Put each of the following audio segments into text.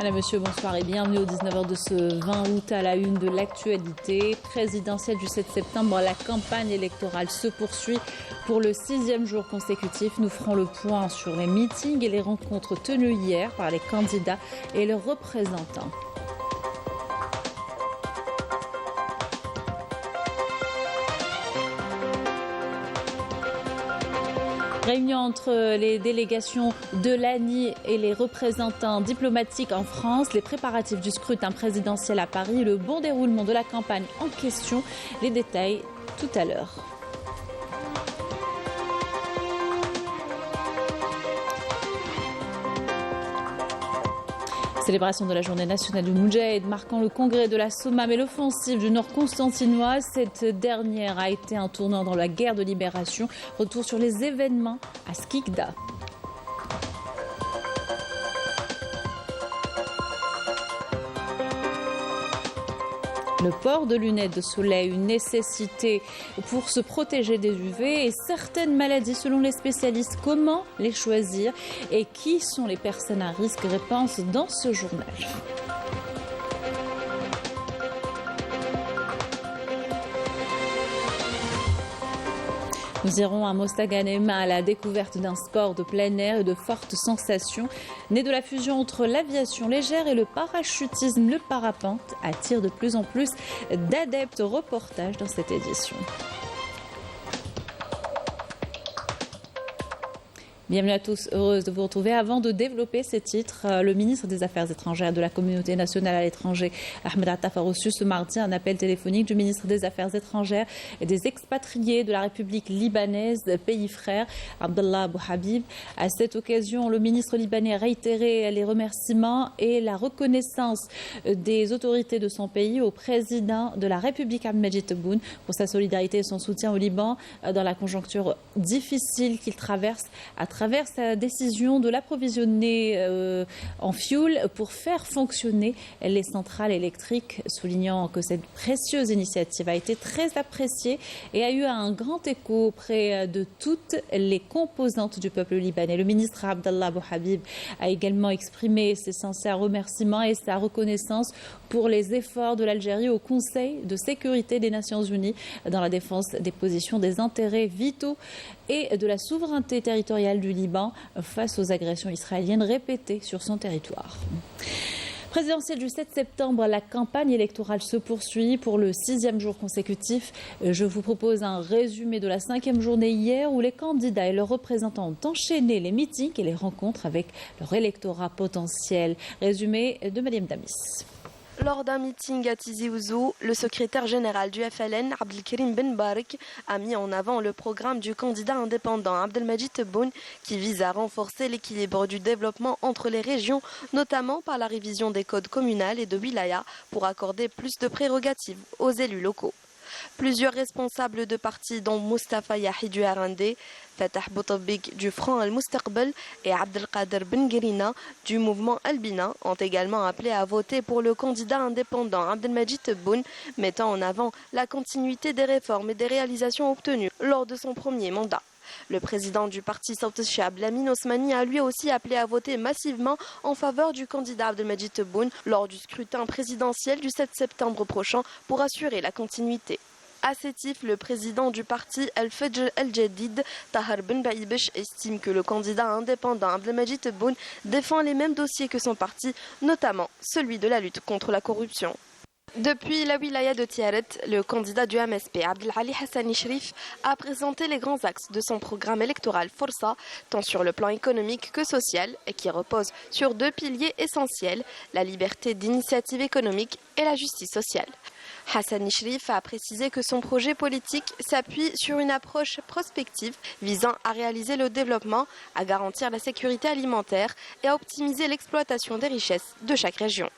Madame, Monsieur, bonsoir et bienvenue au 19h de ce 20 août à la une de l'actualité présidentielle du 7 septembre. La campagne électorale se poursuit pour le 6e jour consécutif. Nous ferons le point sur les meetings et les rencontres tenues hier par les candidats et leurs représentants. Réunion entre les délégations de l'ANI et les représentants diplomatiques en France, les préparatifs du scrutin présidentiel à Paris, le bon déroulement de la campagne en question. Les détails tout à l'heure. Célébration de la journée nationale du Moudjahid marquant le congrès de la Sommam et l'offensive du Nord constantinois. Cette dernière a été un tournant dans la guerre de libération. Retour sur les événements à Skikda. Le port de lunettes de soleil, une nécessité pour se protéger des UV et certaines maladies selon les spécialistes. Comment les choisir et qui sont les personnes à risque? Réponse dans ce journal. Nous irons à Mostaganem à la découverte d'un sport de plein air et de fortes sensations. Né de la fusion entre l'aviation légère et le parachutisme, le parapente attire de plus en plus d'adeptes. Reportage dans cette édition. Bienvenue à tous, heureuse de vous retrouver. Avant de développer ces titres, le ministre des Affaires étrangères de la communauté nationale à l'étranger, Ahmed Attaf, a reçu ce mardi un appel téléphonique du ministre des Affaires étrangères et des expatriés de la République libanaise, pays frère, Abdallah Abou Habib. À cette occasion, le ministre libanais a réitéré les remerciements et la reconnaissance des autorités de son pays au président de la République, Abdelmajid Tebboune, pour sa solidarité et son soutien au Liban dans la conjoncture difficile qu'il traverse à travers sa décision de l'approvisionner en fioul pour faire fonctionner les centrales électriques, soulignant que cette précieuse initiative a été très appréciée et a eu un grand écho auprès de toutes les composantes du peuple libanais. Le ministre Abdallah Abou Habib a également exprimé ses sincères remerciements et sa reconnaissance pour les efforts de l'Algérie au Conseil de sécurité des Nations Unies dans la défense des positions des intérêts vitaux et de la souveraineté territoriale du Liban face aux agressions israéliennes répétées sur son territoire. Présidentielle du 7 septembre, la campagne électorale se poursuit pour le 6e jour consécutif. Je vous propose un résumé de la 5e journée hier où les candidats et leurs représentants ont enchaîné les meetings et les rencontres avec leur électorat potentiel. Résumé de Mariam Damis. Lors d'un meeting à Tizi Ouzou, le secrétaire général du FLN, Abdelkarim Ben Barak, a mis en avant le programme du candidat indépendant Abdelmajid Tebboune qui vise à renforcer l'équilibre du développement entre les régions, notamment par la révision des codes communaux et de wilaya pour accorder plus de prérogatives aux élus locaux. Plusieurs responsables de partis dont Mustafa Yahi du RND, Fatah Bouttabik du Front Al-Mustaqbal et Abdelkader Ben Guerina du mouvement Albina ont également appelé à voter pour le candidat indépendant Abdelmajid Tebboune, mettant en avant la continuité des réformes et des réalisations obtenues lors de son premier mandat. Le président du parti Sawt al-Shab, Lamine Osmani, a lui aussi appelé à voter massivement en faveur du candidat Abdelmajid Tebboune lors du scrutin présidentiel du 7 septembre prochain pour assurer la continuité. À Sétif, le président du parti Al-Fajr Al-Jadid, Tahar Ben Baïbesh, estime que le candidat indépendant Abdelmajid Tebboune défend les mêmes dossiers que son parti, notamment celui de la lutte contre la corruption. Depuis la wilaya de Tiaret, le candidat du MSP, Abdelali Hassani Shrif, a présenté les grands axes de son programme électoral Força, tant sur le plan économique que social, et qui repose sur deux piliers essentiels, la liberté d'initiative économique et la justice sociale. Hassani Shrif a précisé que son projet politique s'appuie sur une approche prospective visant à réaliser le développement, à garantir la sécurité alimentaire et à optimiser l'exploitation des richesses de chaque région.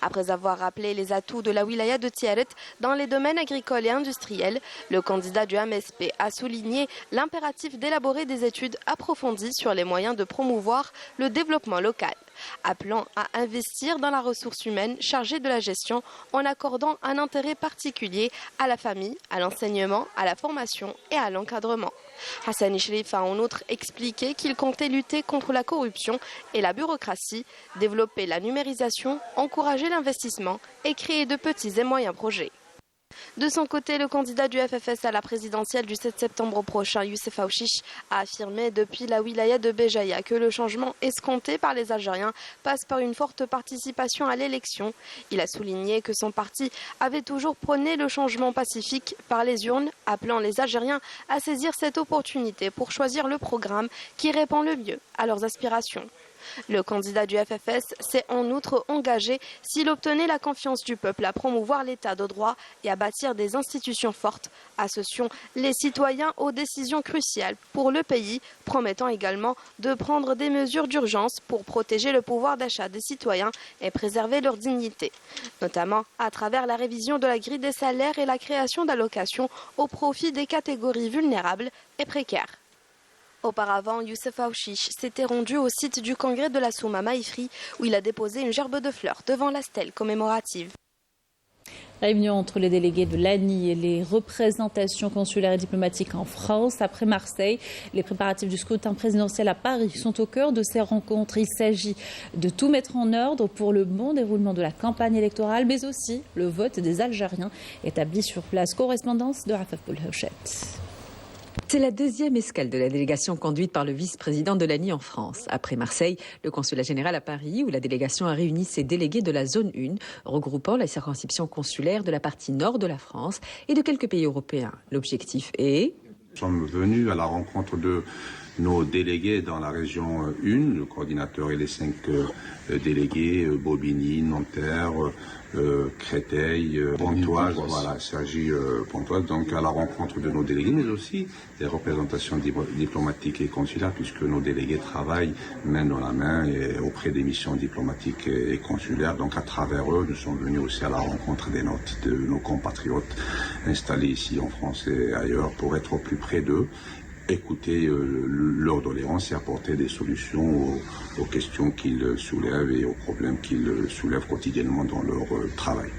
Après avoir rappelé les atouts de la wilaya de Tiaret dans les domaines agricoles et industriels, le candidat du MSP a souligné l'impératif d'élaborer des études approfondies sur les moyens de promouvoir le développement local. appelant à investir dans la ressource humaine chargée de la gestion en accordant un intérêt particulier à la famille, à l'enseignement, à la formation et à l'encadrement. Hassani Sherif a en outre expliqué qu'il comptait lutter contre la corruption et la bureaucratie, développer la numérisation, encourager l'investissement et créer de petits et moyens projets. De son côté, le candidat du FFS à la présidentielle du 7 septembre prochain, Youssef Aouchiche, a affirmé depuis la wilaya de Béjaïa que le changement escompté par les Algériens passe par une forte participation à l'élection. Il a souligné que son parti avait toujours prôné le changement pacifique par les urnes, appelant les Algériens à saisir cette opportunité pour choisir le programme qui répond le mieux à leurs aspirations. Le candidat du FFS s'est en outre engagé, s'il obtenait la confiance du peuple, à promouvoir l'état de droit et à bâtir des institutions fortes, associant les citoyens aux décisions cruciales pour le pays, promettant également de prendre des mesures d'urgence pour protéger le pouvoir d'achat des citoyens et préserver leur dignité, notamment à travers la révision de la grille des salaires et la création d'allocations au profit des catégories vulnérables et précaires. Auparavant, Youssef Aouchiche s'était rendu au site du congrès de la Souma Maïfri où il a déposé une gerbe de fleurs devant la stèle commémorative. Réunion entre les délégués de l'ANI et les représentations consulaires et diplomatiques en France. Après Marseille, les préparatifs du scrutin présidentiel à Paris sont au cœur de ces rencontres. Il s'agit de tout mettre en ordre pour le bon déroulement de la campagne électorale, mais aussi le vote des Algériens établis sur place. Correspondance de Rafaf Boulhouchet. C'est la deuxième escale de la délégation conduite par le vice-président de l'ANI en France. Après Marseille, le consulat général à Paris, où la délégation a réuni ses délégués de la zone 1, regroupant la circonscription consulaire de la partie nord de la France et de quelques pays européens. L'objectif est... Nous sommes venus à la rencontre de nos délégués dans la région 1, le coordinateur et les 5 délégués, Bobigny, Nanterre, Créteil, Pontoise, voilà, il s'agit Pontoise, donc à la rencontre de nos délégués, mais aussi des représentations diplomatiques et consulaires, puisque nos délégués travaillent main dans la main et auprès des missions diplomatiques et consulaires. Donc à travers eux, nous sommes venus aussi à la rencontre de nos compatriotes installés ici en France et ailleurs pour être au plus près d'eux, écouter leurs doléances et apporter des solutions aux questions qu'ils soulèvent et aux problèmes qu'ils soulèvent quotidiennement dans leur travail.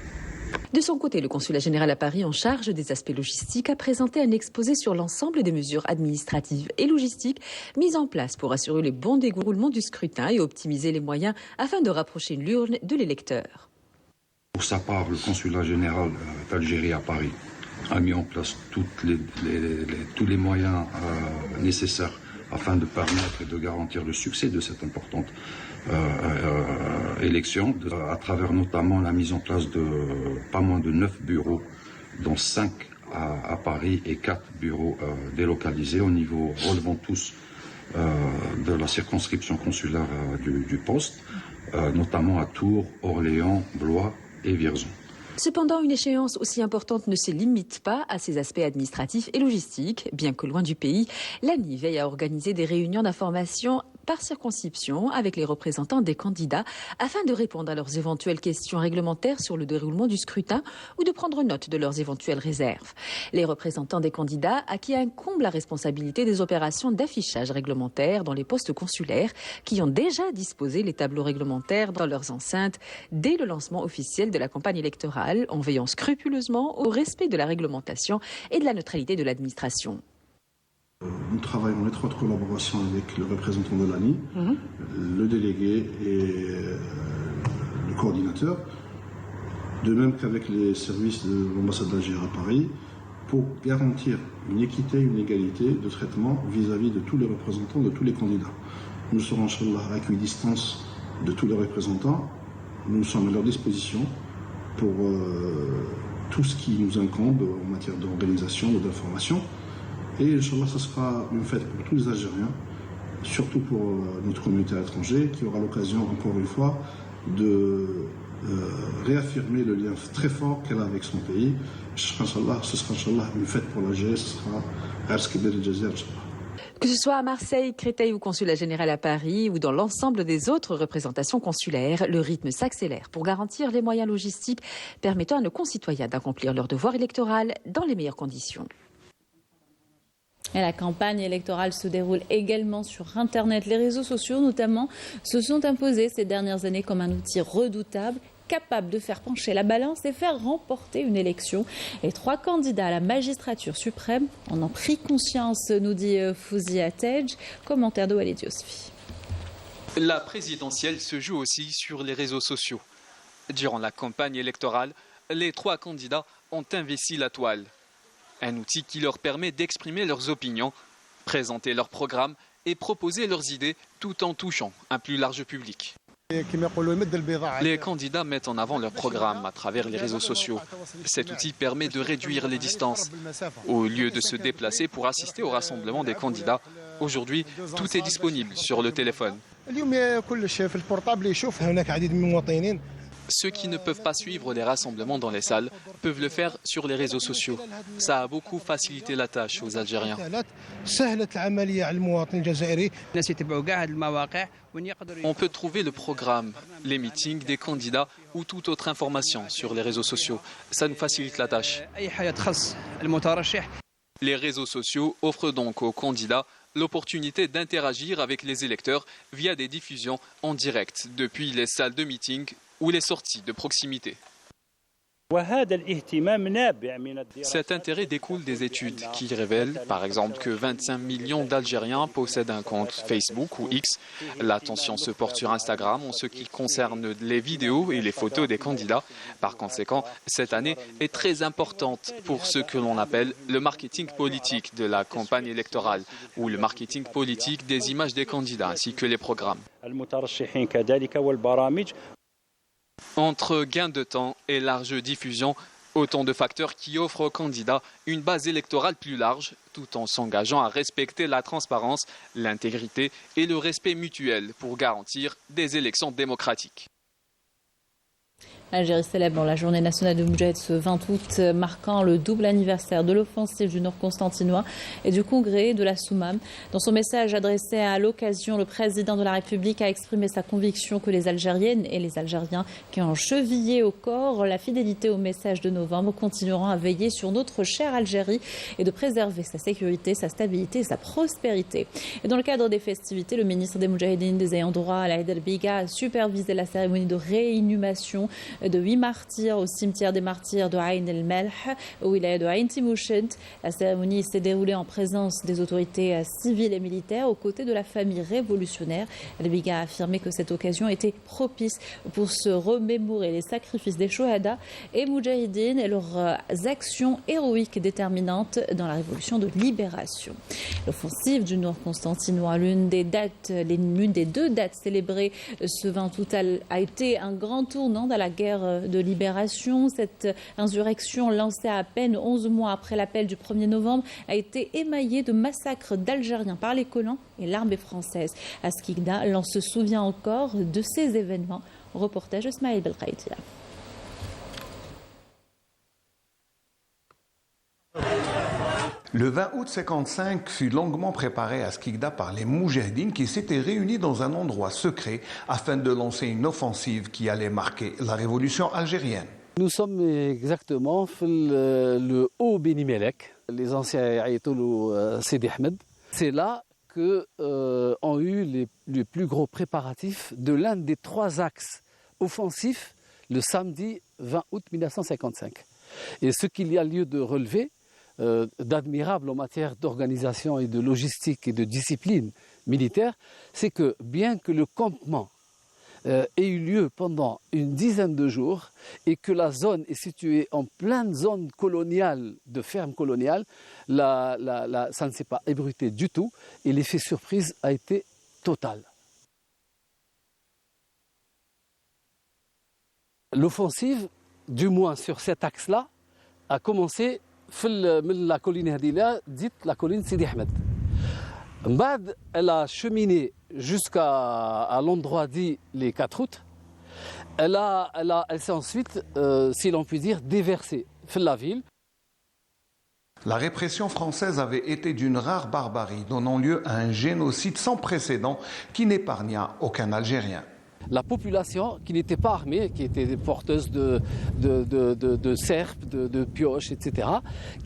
De son côté, le consulat général à Paris, en charge des aspects logistiques, a présenté un exposé sur l'ensemble des mesures administratives et logistiques mises en place pour assurer le bon déroulement du scrutin et optimiser les moyens afin de rapprocher l'urne de l'électeur. Pour sa part, le consulat général d'Algérie à Paris a mis en place tous les moyens nécessaires afin de permettre et de garantir le succès de cette importante élection, à travers notamment la mise en place de pas moins de 9 bureaux, dont 5 à Paris et 4 bureaux délocalisés au niveau relevant tous de la circonscription consulaire du poste, notamment à Tours, Orléans, Blois et Vierzon. Cependant, une échéance aussi importante ne se limite pas à ces aspects administratifs et logistiques. Bien que loin du pays, l'ANI veille à organiser des réunions d'information par circonscription avec les représentants des candidats afin de répondre à leurs éventuelles questions réglementaires sur le déroulement du scrutin ou de prendre note de leurs éventuelles réserves. Les représentants des candidats à qui incombe la responsabilité des opérations d'affichage réglementaire dans les postes consulaires qui ont déjà disposé les tableaux réglementaires dans leurs enceintes dès le lancement officiel de la campagne électorale, en veillant scrupuleusement au respect de la réglementation et de la neutralité de l'administration. Nous travaillons en étroite collaboration avec le représentant de l'ANI, le délégué et le coordinateur, de même qu'avec les services de l'ambassade d'Algérie à Paris, pour garantir une équité, une égalité de traitement vis-à-vis de tous les représentants, de tous les candidats. Nous serons, inchallah, à équidistance de tous les représentants. Nous sommes à leur disposition pour tout ce qui nous incombe en matière d'organisation et d'information. Et Inch'Allah, ce sera une fête pour tous les Algériens, surtout pour notre communauté à l'étranger, qui aura l'occasion, encore une fois, de réaffirmer le lien très fort qu'elle a avec son pays. Ce sera Inch'Allah une fête pour l'Algérie, ce sera Ars Kibir el-Jazir, Inch'Allah. Que ce soit à Marseille, Créteil ou consulat général à Paris ou dans l'ensemble des autres représentations consulaires, le rythme s'accélère pour garantir les moyens logistiques permettant à nos concitoyens d'accomplir leur devoir électoral dans les meilleures conditions. Et la campagne électorale se déroule également sur Internet. Les réseaux sociaux, notamment, se sont imposés ces dernières années comme un outil redoutable, capable de faire pencher la balance et faire remporter une élection. Les 3 candidats à la magistrature suprême en ont pris conscience, nous dit Fouzi Atej. Commentaire de Walid Yosfi. La présidentielle se joue aussi sur les réseaux sociaux. Durant la campagne électorale, les 3 candidats ont investi la toile. Un outil qui leur permet d'exprimer leurs opinions, présenter leurs programmes et proposer leurs idées tout en touchant un plus large public. Les candidats mettent en avant leur programme à travers les réseaux sociaux. Cet outil permet de réduire les distances. Au lieu de se déplacer pour assister au rassemblement des candidats, aujourd'hui, tout est disponible sur le téléphone. Ceux qui ne peuvent pas suivre les rassemblements dans les salles peuvent le faire sur les réseaux sociaux. Ça a beaucoup facilité la tâche aux Algériens. On peut trouver le programme, les meetings des candidats ou toute autre information sur les réseaux sociaux. Ça nous facilite la tâche. Les réseaux sociaux offrent donc aux candidats l'opportunité d'interagir avec les électeurs via des diffusions en direct depuis les salles de meeting ou les sorties de proximité. Cet intérêt découle des études qui révèlent, par exemple, que 25 millions d'Algériens possèdent un compte Facebook ou X. L'attention se porte sur Instagram en ce qui concerne les vidéos et les photos des candidats. Par conséquent, cette année est très importante pour ce que l'on appelle le marketing politique de la campagne électorale ou le marketing politique des images des candidats ainsi que les programmes. Entre gain de temps et large diffusion, autant de facteurs qui offrent aux candidats une base électorale plus large, tout en s'engageant à respecter la transparence, l'intégrité et le respect mutuel pour garantir des élections démocratiques. Algérie célèbre la journée nationale de Moudjahid ce 20 août, marquant le double anniversaire de l'offensive du Nord constantinois et du congrès de la Soumam. Dans son message adressé à l'occasion, le président de la République a exprimé sa conviction que les Algériennes et les Algériens qui ont chevillé au corps la fidélité au message de novembre continueront à veiller sur notre chère Algérie et de préserver sa sécurité, sa stabilité et sa prospérité. Et dans le cadre des festivités, le ministre des Moudjahidines des ayants droit, Alaïd El-Biga, a supervisé la cérémonie de réinhumation de 8 martyrs au cimetière des martyrs de Ain el-Melh, au wilaya de Ain Timouchent. La cérémonie s'est déroulée en présence des autorités civiles et militaires aux côtés de la famille révolutionnaire. El-Biga a affirmé que cette occasion était propice pour se remémorer les sacrifices des Shohada et Moudjahidines et leurs actions héroïques déterminantes dans la révolution de libération. L'offensive du Nord constantinois, l'une des 2 dates célébrées ce 20 août, a été un grand tournant dans la guerre de libération. Cette insurrection, lancée à peine 11 mois après l'appel du 1er novembre, a été émaillée de massacres d'Algériens par les colons et l'armée française. Askigda l'on se souvient encore de ces événements. Reportage de Smaïl Belkhaïtia. Le 20 août 1955 fut longuement préparé à Skikda par les Moudjahidines qui s'étaient réunis dans un endroit secret afin de lancer une offensive qui allait marquer la révolution algérienne. Nous sommes exactement le haut Beni Mellek, les anciens ayatollahs Sidi Ahmed. C'est là qu'ont eu les plus gros préparatifs de l'un des 3 axes offensifs le samedi 20 août 1955. Et ce qu'il y a lieu de relever, d'admirable en matière d'organisation et de logistique et de discipline militaire, c'est que bien que le campement ait eu lieu pendant une dizaine de jours et que la zone est située en pleine zone coloniale, de ferme coloniale, ça ne s'est pas ébruité du tout et l'effet surprise a été total. L'offensive, du moins sur cet axe-là, a commencé من la colline هذه ديت la colline Sidi Ahmed. بعد elle a cheminé jusqu'à l'endroit dit les 4 août. Elle s'est ensuite, si l'on peut dire, déversée dans la ville. La répression française avait été d'une rare barbarie, donnant lieu à un génocide sans précédent qui n'épargna aucun Algérien. La population qui n'était pas armée, qui était porteuse de serpes, de pioches, etc.,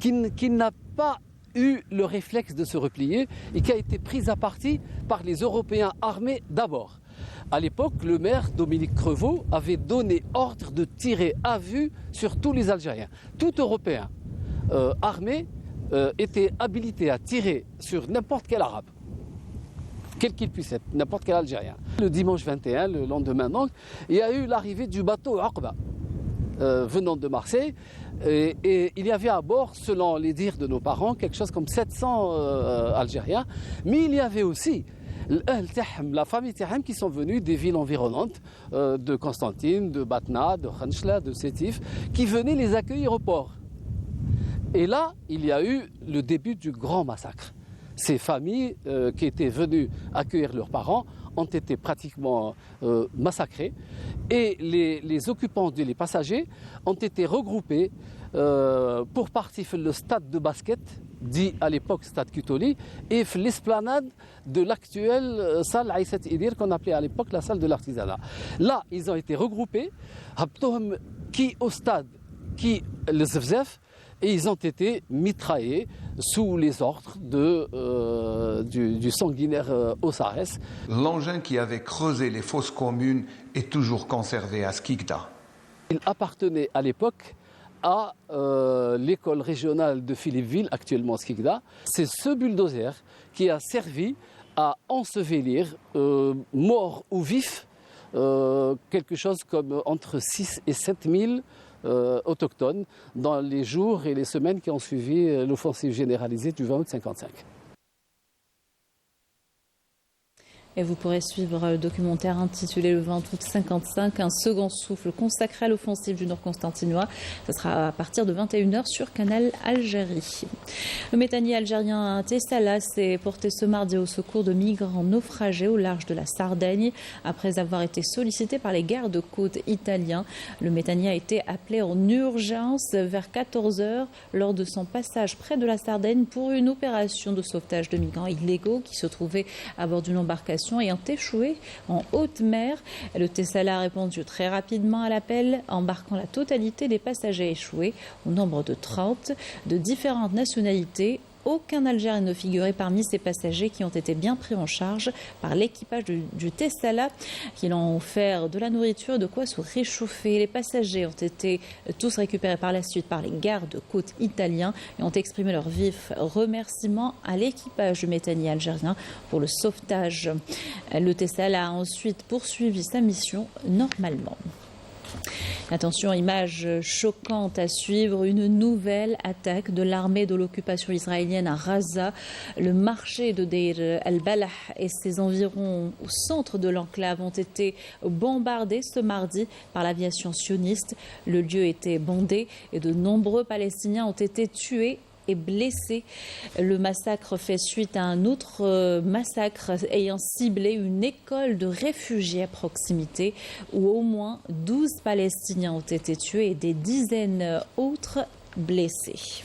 qui n'a pas eu le réflexe de se replier et qui a été prise à partie par les Européens armés d'abord. À l'époque, le maire Dominique Crevaux avait donné ordre de tirer à vue sur tous les Algériens. Tout Européen armé était habilité à tirer sur n'importe quel Arabe, quel qu'il puisse être, n'importe quel Algérien. Le dimanche 21, le lendemain donc, il y a eu l'arrivée du bateau Aqba venant de Marseille. Et il y avait à bord, selon les dires de nos parents, quelque chose comme 700 Algériens. Mais il y avait aussi la famille Tahem qui sont venus des villes environnantes, de Constantine, de Batna, de Khanchla, de Sétif, qui venaient les accueillir au port. Et là, il y a eu le début du grand massacre. Ces familles qui étaient venues accueillir leurs parents ont été pratiquement massacrées et les occupants, les passagers, ont été regroupés pour partir sur le stade de basket, dit à l'époque stade Kutoli, et l'esplanade de l'actuelle salle Aïsat Idir qu'on appelait à l'époque la salle de l'artisanat. Là, ils ont été regroupés, qui au stade, qui le Zevzef, et ils ont été mitraillés sous les ordres du sanguinaire Ossares. L'engin qui avait creusé les fosses communes est toujours conservé à Skikda. Il appartenait à l'époque à l'école régionale de Philippeville, actuellement Skikda. C'est ce bulldozer qui a servi à ensevelir, morts ou vifs, quelque chose comme entre 6 et 7 000 autochtones dans les jours et les semaines qui ont suivi l'offensive généralisée du 20 août 1955. Et vous pourrez suivre le documentaire intitulé Le 20 août 55, un second souffle consacré à l'offensive du Nord constantinois. Ce sera à partir de 21h sur Canal Algérie. Le méthanier algérien Tessala s'est porté ce mardi au secours de migrants naufragés au large de la Sardaigne. Après avoir été sollicité par les gardes-côtes italiens, le méthanier a été appelé en urgence vers 14h lors de son passage près de la Sardaigne pour une opération de sauvetage de migrants illégaux qui se trouvaient à bord d'une embarcation ayant échoué en haute mer. Le Tessala a répondu très rapidement à l'appel, embarquant la totalité des passagers échoués, au nombre de 30, de différentes nationalités. Aucun Algérien ne figurait parmi ces passagers qui ont été bien pris en charge par l'équipage du Tessala, qui leur ont offert de la nourriture et de quoi se réchauffer. Les passagers ont été tous récupérés par la suite par les gardes-côtes italiens et ont exprimé leur vif remerciement à l'équipage du méthanier algérien pour le sauvetage. Le Tessala a ensuite poursuivi sa mission normalement. Attention, image choquante à suivre, une nouvelle attaque de l'armée de l'occupation israélienne à Gaza. Le marché de Deir al-Balah et ses environs au centre de l'enclave ont été bombardés ce mardi par l'aviation sioniste. Le lieu était bondé et de nombreux Palestiniens ont été tués et blessés. Le massacre fait suite à un autre massacre ayant ciblé une école de réfugiés à proximité où au moins 12 Palestiniens ont été tués et des dizaines autres blessés.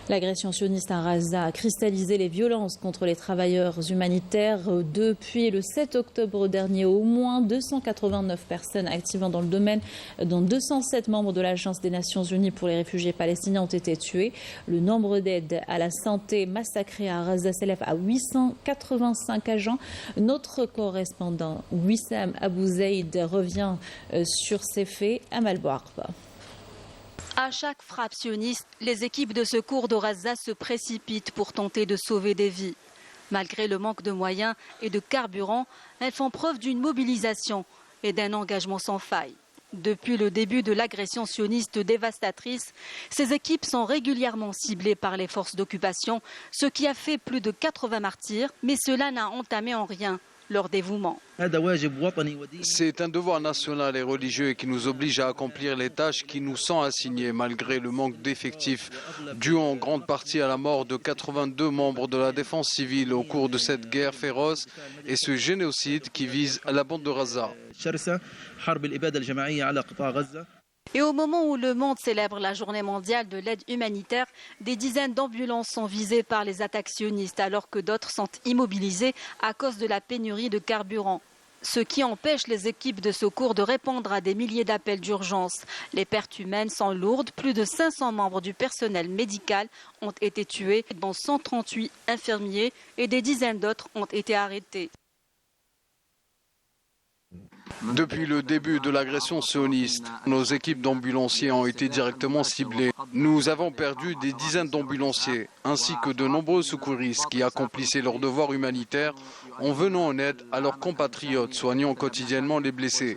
L'agression sioniste à Gaza a cristallisé les violences contre les travailleurs humanitaires. Depuis le 7 octobre dernier, au moins 289 personnes activant dans le domaine, dont 207 membres de l'Agence des Nations Unies pour les réfugiés palestiniens, ont été tués. Le nombre d'aides à la santé massacrées à Gaza s'élève à 885 agents. Notre correspondant Wissam Abou Zaïd revient sur ces faits à Malboarba. À chaque frappe sioniste, les équipes de secours de Gaza se précipitent pour tenter de sauver des vies. Malgré le manque de moyens et de carburant, elles font preuve d'une mobilisation et d'un engagement sans faille. Depuis le début de l'agression sioniste dévastatrice, ces équipes sont régulièrement ciblées par les forces d'occupation, ce qui a fait plus de 80 martyrs, mais cela n'a entamé en rien leur dévouement. C'est un devoir national et religieux qui nous oblige à accomplir les tâches qui nous sont assignées malgré le manque d'effectifs dû en grande partie à la mort de 82 membres de la défense civile au cours de cette guerre féroce et ce génocide qui vise la bande de Gaza. Et au moment où le monde célèbre la journée mondiale de l'aide humanitaire, des dizaines d'ambulances sont visées par les attaques sionistes alors que d'autres sont immobilisées à cause de la pénurie de carburant. ce qui empêche les équipes de secours de répondre à des milliers d'appels d'urgence. Les pertes humaines sont lourdes. Plus de 500 membres du personnel médical ont été tués, dont 138 infirmiers, et des dizaines d'autres ont été arrêtés. Depuis le début de l'agression sioniste, nos équipes d'ambulanciers ont été directement ciblées. Nous avons perdu des dizaines d'ambulanciers, ainsi que de nombreux secouristes qui accomplissaient leur devoir humanitaire en venant en aide à leurs compatriotes soignant quotidiennement les blessés.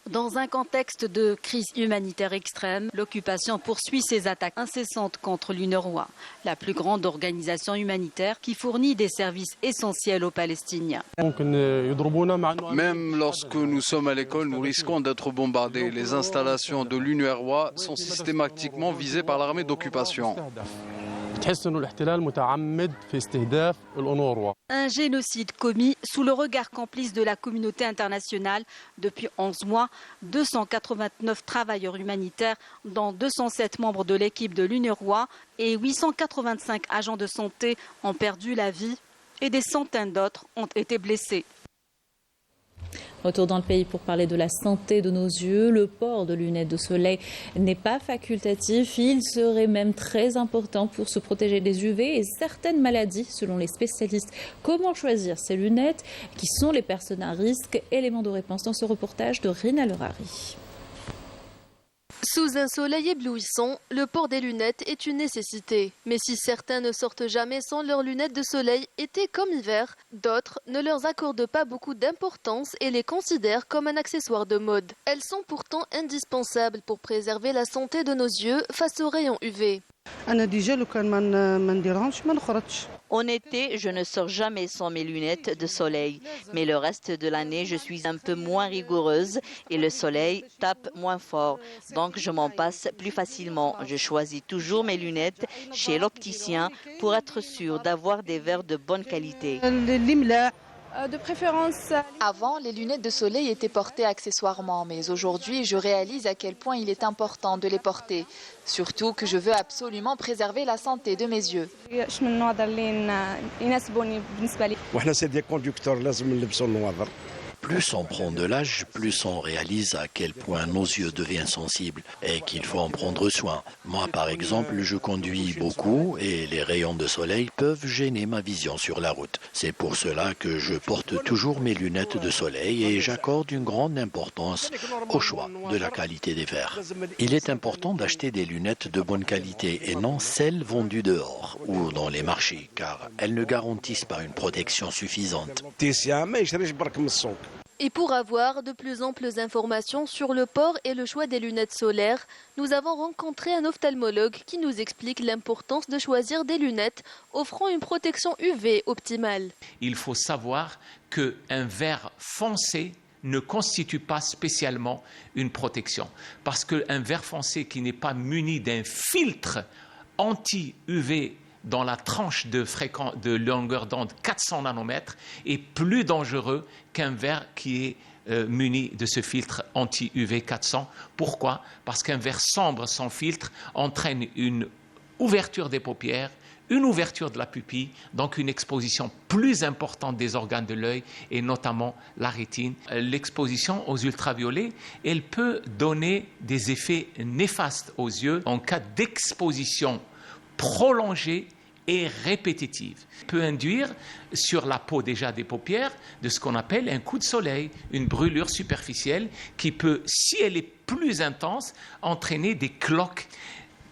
Dans un contexte de crise humanitaire extrême, l'occupation poursuit ses attaques incessantes contre l'UNRWA, la plus grande organisation humanitaire qui fournit des services essentiels aux Palestiniens. Même lorsque nous sommes à l'école, nous risquons d'être bombardés. Les installations de l'UNRWA sont systématiquement visées par l'armée d'occupation. Un génocide commis sous le regard complice de la communauté internationale. Depuis 11 mois, 289 travailleurs humanitaires, dont 207 membres de l'équipe de l'UNRWA et 885 agents de santé ont perdu la vie et des centaines d'autres ont été blessés. Retour dans le pays pour parler de la santé de nos yeux. Le port de lunettes de soleil n'est pas facultatif. Il serait même très important pour se protéger des UV et certaines maladies, selon les spécialistes. Comment choisir ces lunettes? Qui sont les personnes à risque? Élément de réponse dans ce reportage de Rina Lerari. Sous un soleil éblouissant, le port des lunettes est une nécessité. Mais si certains ne sortent jamais sans leurs lunettes de soleil, été comme hiver, d'autres ne leur accordent pas beaucoup d'importance et les considèrent comme un accessoire de mode. Elles sont pourtant indispensables pour préserver la santé de nos yeux face aux rayons UV. En été, je ne sors jamais sans mes lunettes de soleil. Mais le reste de l'année, je suis un peu moins rigoureuse et le soleil tape moins fort. Donc, je m'en passe plus facilement. Je choisis toujours mes lunettes chez l'opticien pour être sûre d'avoir des verres de bonne qualité. De préférence. Avant, les lunettes de soleil étaient portées accessoirement, mais aujourd'hui, je réalise à quel point il est important de les porter. Surtout que je veux absolument préserver la santé de mes yeux. Plus on prend de l'âge, plus on réalise à quel point nos yeux deviennent sensibles et qu'il faut en prendre soin. Moi, par exemple, je conduis beaucoup et les rayons de soleil peuvent gêner ma vision sur la route. C'est pour cela que je porte toujours mes lunettes de soleil et j'accorde une grande importance au choix de la qualité des verres. Il est important d'acheter des lunettes de bonne qualité et non celles vendues dehors ou dans les marchés, car elles ne garantissent pas une protection suffisante. Et pour avoir de plus amples informations sur le port et le choix des lunettes solaires, nous avons rencontré un ophtalmologue qui nous explique l'importance de choisir des lunettes offrant une protection UV optimale. Il faut savoir qu'un verre foncé ne constitue pas spécialement une protection. Parce qu'un verre foncé qui n'est pas muni d'un filtre anti-UV dans la tranche de longueur d'onde 400 nanomètres est plus dangereux qu'un verre qui est muni de ce filtre anti-UV 400. Pourquoi? Parce qu'un verre sombre sans filtre entraîne une ouverture des paupières, une ouverture de la pupille, donc une exposition plus importante des organes de l'œil et notamment la rétine. L'exposition aux ultraviolets, elle peut donner des effets néfastes aux yeux en cas d'exposition prolongée et répétitive. Peut induire sur la peau déjà des paupières de ce qu'on appelle un coup de soleil, une brûlure superficielle qui peut, si elle est plus intense, entraîner des cloques.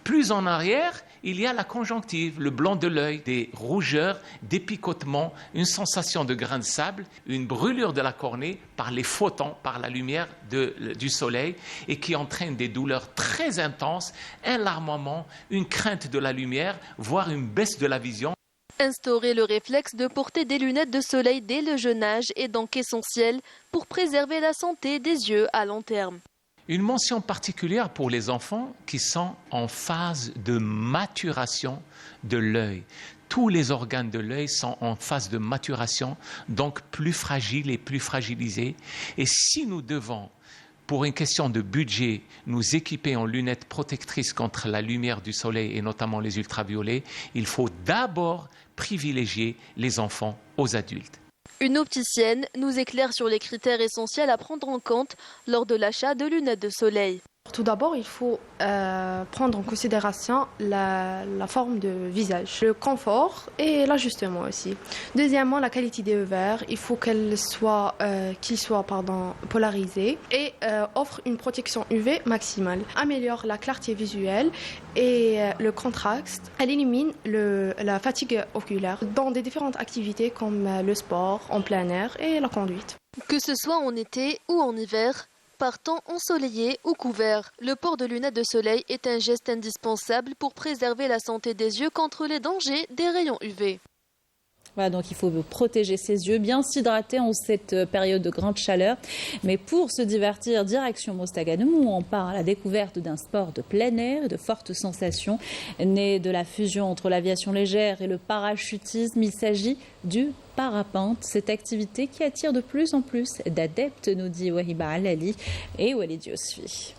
Plus en arrière, il y a la conjonctive, le blanc de l'œil, des rougeurs, des picotements, une sensation de grain de sable, une brûlure de la cornée par les photons, par la lumière du soleil et qui entraîne des douleurs très intenses, un larmoiement, une crainte de la lumière, voire une baisse de la vision. Instaurer le réflexe de porter des lunettes de soleil dès le jeune âge est donc essentiel pour préserver la santé des yeux à long terme. Une mention particulière pour les enfants qui sont en phase de maturation de l'œil. Tous les organes de l'œil sont en phase de maturation, donc plus fragiles et plus fragilisés. Et si nous devons, pour une question de budget, nous équiper en lunettes protectrices contre la lumière du soleil et notamment les ultraviolets, il faut d'abord privilégier les enfants aux adultes. Une opticienne nous éclaire sur les critères essentiels à prendre en compte lors de l'achat de lunettes de soleil. Tout d'abord, il faut prendre en considération la forme de visage, le confort et l'ajustement aussi. Deuxièmement, la qualité des verres. Il faut qu'ils soient polarisés et offre une protection UV maximale. Améliore la clarté visuelle et le contraste. Elle élimine la fatigue oculaire dans des différentes activités comme le sport en plein air et la conduite. Que ce soit en été ou en hiver, par temps ensoleillé ou couvert, le port de lunettes de soleil est un geste indispensable pour préserver la santé des yeux contre les dangers des rayons UV. Voilà, donc il faut protéger ses yeux, bien s'hydrater en cette période de grande chaleur. Mais pour se divertir, direction Mostaganem, où on part à la découverte d'un sport de plein air et de fortes sensations. Né de la fusion entre l'aviation légère et le parachutisme, il s'agit du parapente, cette activité qui attire de plus en plus d'adeptes, nous dit Wahiba Alali et Walid Yosfi.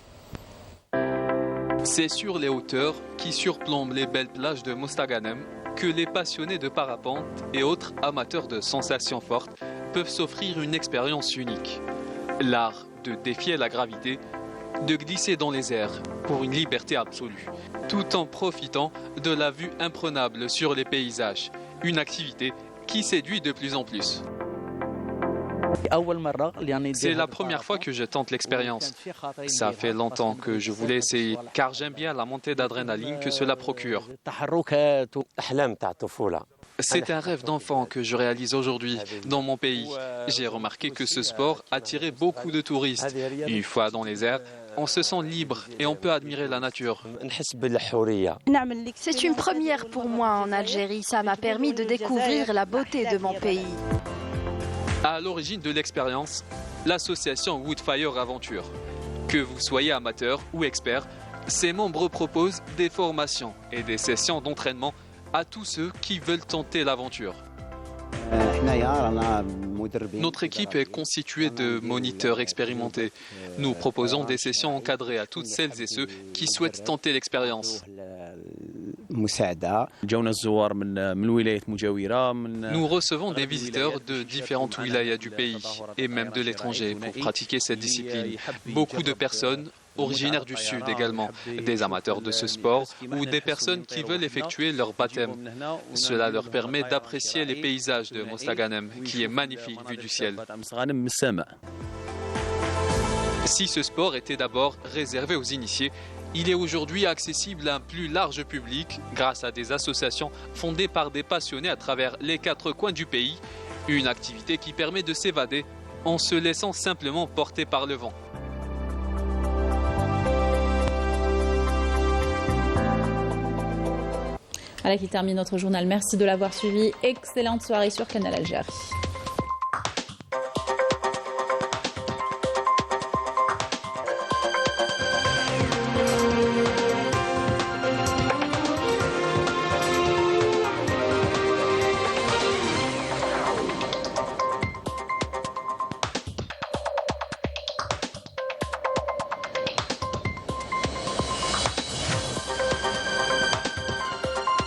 C'est sur les hauteurs qui surplombent les belles plages de Mostaganem que les passionnés de parapente et autres amateurs de sensations fortes peuvent s'offrir une expérience unique. L'art de défier la gravité, de glisser dans les airs pour une liberté absolue, tout en profitant de la vue imprenable sur les paysages, une activité qui séduit de plus en plus. C'est la première fois que je tente l'expérience. Ça fait longtemps que je voulais essayer, car j'aime bien la montée d'adrénaline que cela procure. C'est un rêve d'enfant que je réalise aujourd'hui dans mon pays. J'ai remarqué que ce sport attirait beaucoup de touristes. Une fois dans les airs, on se sent libre et on peut admirer la nature. C'est une première pour moi en Algérie. Ça m'a permis de découvrir la beauté de mon pays. À l'origine de l'expérience, l'association Woodfire Aventure. Que vous soyez amateur ou expert, ses membres proposent des formations et des sessions d'entraînement à tous ceux qui veulent tenter l'aventure. Notre équipe est constituée de moniteurs expérimentés. Nous proposons des sessions encadrées à toutes celles et ceux qui souhaitent tenter l'expérience. Nous recevons des visiteurs de différentes wilayas du pays et même de l'étranger pour pratiquer cette discipline. Beaucoup de personnes originaires du Sud également, des amateurs de ce sport ou des personnes qui veulent effectuer leur baptême. Cela leur permet d'apprécier les paysages de Mostaganem, qui est magnifique vu du ciel. Si ce sport était d'abord réservé aux initiés, il est aujourd'hui accessible à un plus large public grâce à des associations fondées par des passionnés à travers les 4 coins du pays. Une activité qui permet de s'évader en se laissant simplement porter par le vent. Voilà qui termine notre journal. Merci de l'avoir suivi. Excellente soirée sur Canal Algérie.